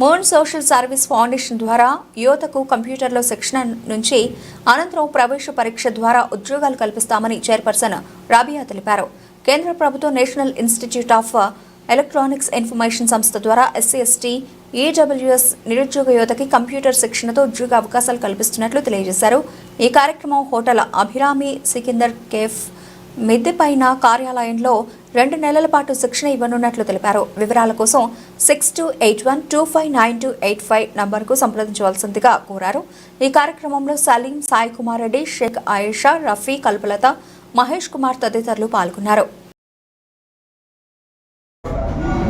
Moon social service foundation ద్వారా యువతకు కంప్యూటర్లో శిక్షణ నుంచి అనంతరం ప్రవేశ పరీక్ష ద్వారా ఉద్యోగాలు కల్పిస్తామని చైర్పర్సన్ రాబియా తెలిపారు. కేంద్ర ప్రభుత్వం national institute of electronics information సంస్థ ద్వారా SC/ST EWS నిరుద్యోగ యువతకి కంప్యూటర్ శిక్షణతో ఉద్యోగ అవకాశాలు కల్పిస్తున్నట్లు తెలియజేశారు. ఈ కార్యక్రమం హోటల్ అభిరామి సికిందర్ కేఫ్ మిద్దెపైన కార్యాలయంలో 2 నెలల పాటు శిక్షణ ఇవ్వనున్నట్లు తెలిపారు. వివరాల కోసం 6281259285 నంబర్కు సంప్రదించవలసిందిగా కోరారు. ఈ కార్యక్రమంలో సలీం, సాయి కుమార్ రెడ్డి, షేక్ ఆయేషా, రఫీ, కల్పలత, మహేష్ కుమార్ తదితరులు పాల్గొన్నారు.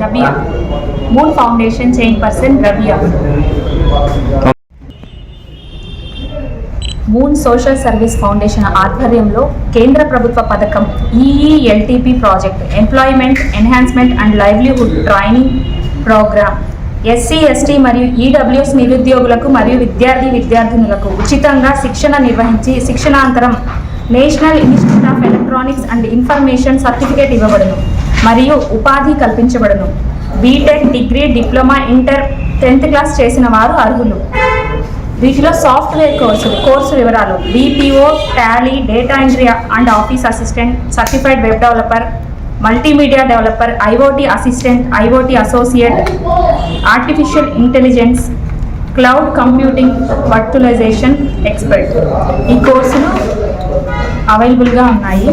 Rabiya moon foundation chairperson Rabiya. Moon social service foundation ఆధ్వర్యంలో కేంద్ర ప్రభుత్వ పథకం EELTP project employment enhancement and livelihood training programme SC/ST మరియు EWS నిరుద్యోగులకు మరియు విద్యార్థినులకు ఉచితంగా శిక్షణ నిర్వహించి శిక్షణాంతరం national institute of electronics and information certificate ఇవ్వబడును మరియు ఉపాధి కల్పించబడును. BTech, degree, diploma, inter, 10th class చేసిన వారు అర్హులు. వీటిలో సాఫ్ట్వేర్ కోర్సు వివరాలు: BPO, Tally, data entry and office assistant, certified web developer, multimedia developer, IoT assistant, IoT associate, artificial intelligence, cloud computing, virtualization expert. ఈ కోర్సులు అవైలబుల్గా ఉన్నాయి.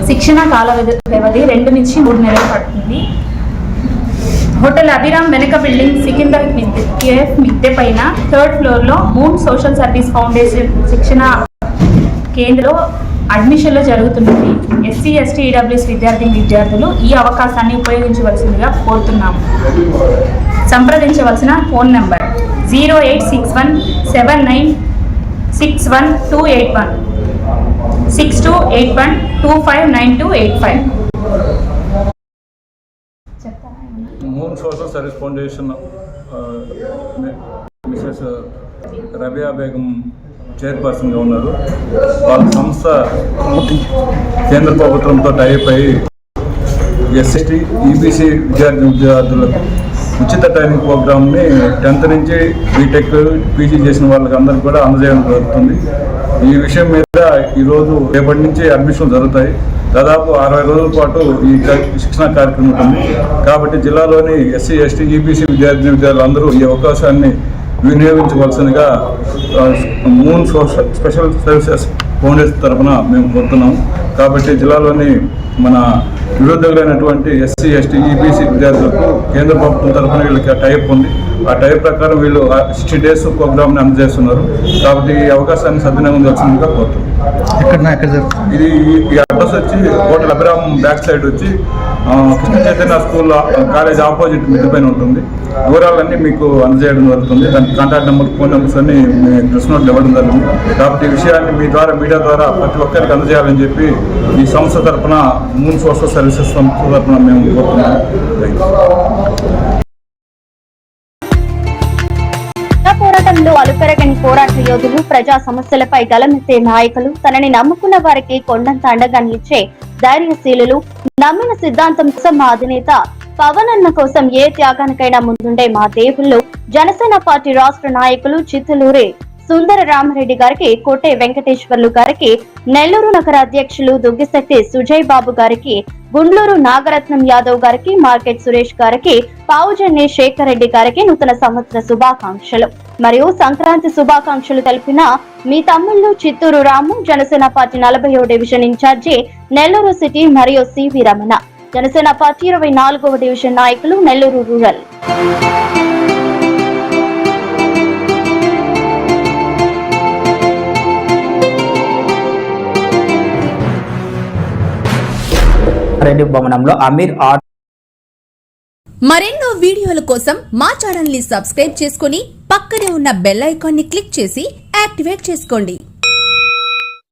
శిక్షణ కాల వ్యవధి 2 నుంచి 3 నెలలు పడుతుంది. హోటల్ అభిరామ్ వెనక బిల్డింగ్, సికిందర్ కేఫ్ మిద్దె పైన 3rd ఫ్లోర్లో మూన్ సోషల్ సర్వీస్ ఫౌండేషన్ శిక్షణ కేంద్రంలో అడ్మిషన్లు జరుగుతున్నది. SC/ST EWS విద్యార్థులు ఈ అవకాశాన్ని ఉపయోగించవలసిందిగా కోరుతున్నాము. సంప్రదించవలసిన phone number 08617961281 6281259285. Moon social service foundation Mrs Rabiya Begum చైర్పర్సన్గా ఉన్నారు. వాళ్ళ సంస్థ కేంద్ర ప్రభుత్వంతో టైప్ అయ్యి SC/ST EBC విద్యార్థులకు ఉచిత ట్రైనింగ్ ప్రోగ్రామ్ని 10th నుంచి బీటెక్, PG చేసిన వాళ్ళకి అందరికీ కూడా అందజేయడం జరుగుతుంది. ఈ విషయం మీద ఈరోజు రేపటి నుంచి అడ్మిషన్లు జరుగుతాయి. దాదాపు 60 రోజుల పాటు ఈ శిక్షణ కార్యక్రమం ఉంటుంది. కాబట్టి జిల్లాలోని SC/ST EBC విద్యార్థులందరూ ఈ అవకాశాన్ని వినియోగించవలసిందిగా moon social special services foundation తరఫున మేము కోరుతున్నాము. కాబట్టి జిల్లాలోని మన నిరుద్యోగులైనటువంటి SC/ST EBC విద్యార్థులకు కేంద్ర ప్రభుత్వం తరఫున వీళ్ళకి టైప్ ఉంది. ఆ టైప్ ప్రకారం వీళ్ళు 60 days ప్రోగ్రామ్ని అందజేస్తున్నారు. కాబట్టి ఈ అవకాశాన్ని సద్వినియోగం చేయాల్సిందిగా కోరుతున్నాం. ఇది ఈ అడ్రస్ వచ్చి హోటల్ అభిరామ్ బ్యాక్ సైడ్ వచ్చి Krishna Chaitanya school college opposite మిద్ది పైన ఉంటుంది. వివరాలన్నీ మీకు అందజేయడం జరుగుతుంది. దానికి కాంటాక్ట్ నెంబర్, ఫోన్ నెంబర్స్ అన్ని ప్రెస్ నోట్లు ఇవ్వడం జరుగుతుంది. కాబట్టి ఈ విషయాన్ని మీడియా ద్వారా ప్రతి ఒక్కరికి అందజేయాలని చెప్పి ఈ సంస్థ తరఫున మూన్ సోషల్ సర్వీసెస్ సంస్థ తరఫున మేము కోరుతున్నాము. పోరాటంలో అలుపెరగని పోరాట యోధులు, ప్రజా సమస్యలపై గలమెత్తే నాయకులు, తనని నమ్ముకున్న వారికి కొండంత అండగా నిలిచే ధైర్యశీలులు, నమ్మిన సిద్ధాంతం కోసం మా అధినేత పవన్ అన్న కోసం ఏ త్యాగానికైనా ముందుండే మా దేవుళ్ళు, జనసేన పార్టీ రాష్ట్ర నాయకులు చిత్తలూరి సుందర రామరెడ్డి గారికి, కోటే వెంకటేశ్వర్లు గారికి, నెల్లూరు నగర అధ్యక్షులు దుగ్గిశెట్టి సుజయ్ బాబు గారికి, గుండ్లూరు నాగరత్నం యాదవ్ గారికి, మార్కెట్ సురేష్ గారికి, పావుజన్ని శేఖర్ రెడ్డి గారికి నూతన సంవత్సర శుభాకాంక్షలు మరియు సంక్రాంతి శుభాకాంక్షలు తెలిపిన మీ తమ్ముళ్ళు చిత్తూరు రాము, జనసేన పార్టీ 40వ డివిజన్ ఇన్ఛార్జి నెల్లూరు సిటీ మరియు CV రమణ, జనసేన పార్టీ 24వ డివిజన్ నాయకులు నెల్లూరు రూరల్. భవనంలో అమీర్ ఆర్ట్. మరెన్నో వీడియోల కోసం మా ఛానల్ ని సబ్స్క్రైబ్ చేసుకుని పక్కనే ఉన్న బెల్ ఐకాన్ ని క్లిక్ చేసి యాక్టివేట్ చేసుకోండి.